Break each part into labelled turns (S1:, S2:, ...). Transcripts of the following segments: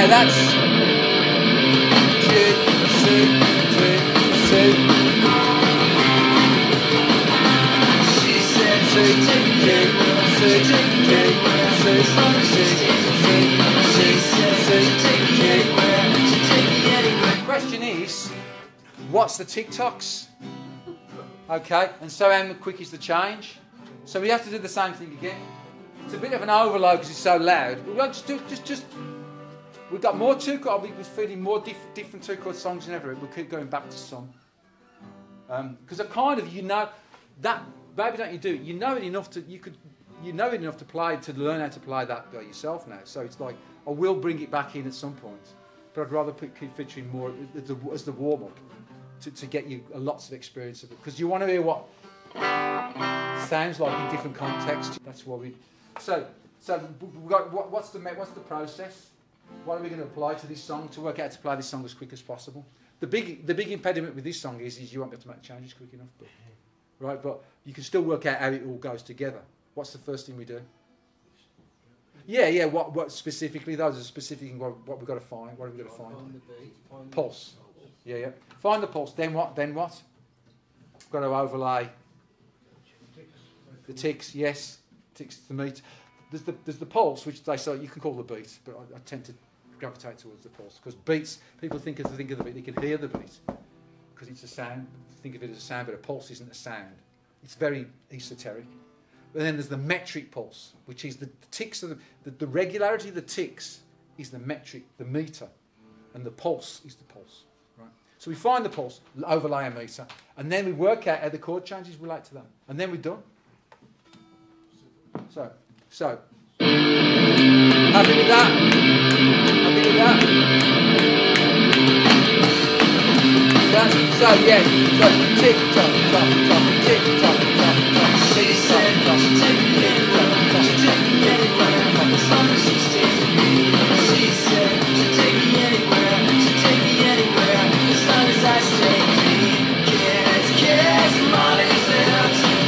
S1: that's G, C, G, C. The question is, what's the TikToks? Okay, and so how quick is the change? So we have to do the same thing again. It's a bit of an overload because it's so loud. We've got we've got more two-chord. We're feeding more different two-chord songs than ever. We'll keep going back to some because that. Baby, don't you do it? You know it enough to play to learn how to play that by yourself now. So it's like I will bring it back in at some point, but I'd rather keep featuring more as the warm up to get you lots of experience of it because you want to hear what sounds like in different contexts. That's what we. So we've got what's the process? What are we going to apply to this song to work out how to play this song as quick as possible? The big impediment with this song is you won't be able to make changes quick enough. Right, but you can still work out how it all goes together. What's the first thing we do? Yeah. What specifically? Those are specific. What we've got to find. What have we got to find?
S2: Find the beat.
S1: Pulse. Yeah. Find the pulse. Then what? We've got to overlay the ticks. Yes, ticks to meet. There's the pulse, which they say you can call the beat, but I tend to gravitate towards the pulse because beats. People think of the beat. They can hear the beat because it's a sound. Think of it as a sound, but a pulse isn't a sound. It's very esoteric. But then there's the metric pulse, which is the ticks of the regularity of the ticks is the metric, the meter, and the pulse is the pulse. Right. So we find the pulse, overlay a meter, and then we work out how the chord changes relate to that, and then we're done. So happy with that? Happy with that? So tick tock, tick tock, tick tock, tick tock,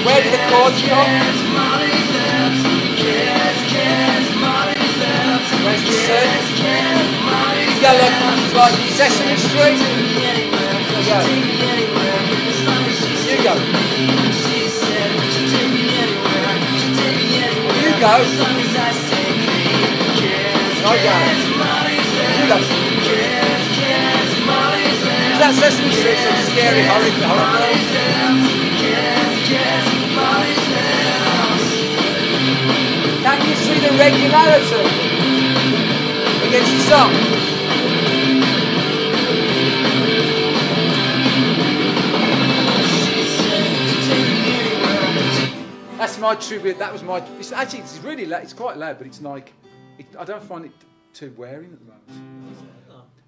S1: where did the chords come? Where's the C? You go like Sesame Street. You go. You go. You go. I go. You go. Is that Sesame Street? Some scary horror film? Can you see the regularity against the song? That's my tribute. That was my. It's really loud. It's quite loud, but it's like I don't find it too wearing at the moment.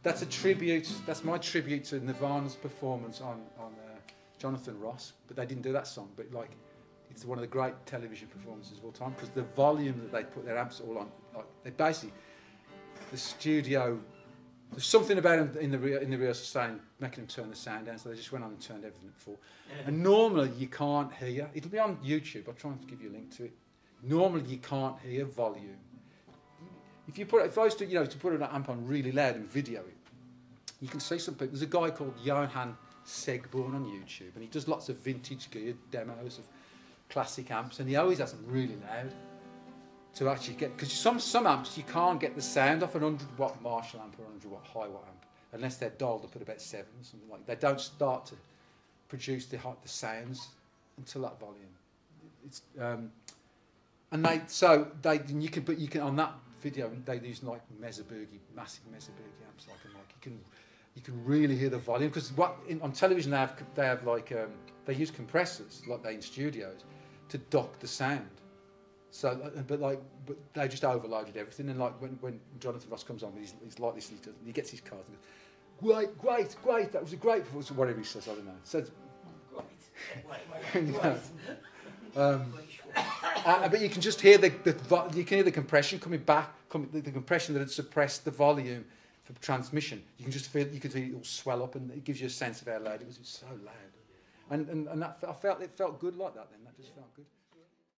S1: That's a tribute. That's my tribute to Nirvana's performance on Jonathan Ross. But they didn't do that song. But like, it's one of the great television performances of all time because the volume that they put their amps all on. Like they basically, the studio. There's something about them in the rehearsal saying, making them turn the sound down, so they just went on and turned everything at full. Yeah. And normally you can't hear. It'll be on YouTube. I'll try and give you a link to it. Normally you can't hear volume. If I was to put an amp on really loud and video it, you can see some people. There's a guy called Johan Segborn on YouTube, and he does lots of vintage gear demos of classic amps, and he always has them really loud. To actually get, because some amps you can't get the sound off an 100-watt Marshall amp or 100-watt high-watt amp unless they're dialed up at about 7 or something like that. They don't start to produce the sounds until that volume. It's you can on that video they use like massive Mesoburgi amps you can really hear the volume because on television they have like they use compressors like they in studios to dock the sound. So, but they just overloaded everything, and like when Jonathan Ross comes on, he's like this, he gets his cards and goes, great, that was a great performance, whatever he says, I don't know. So, but you can just hear the compression coming back, the compression that had suppressed the volume for transmission. You can feel it all swell up, and it gives you a sense of how loud it was. It was so loud, and it felt good like that. Then that just felt good.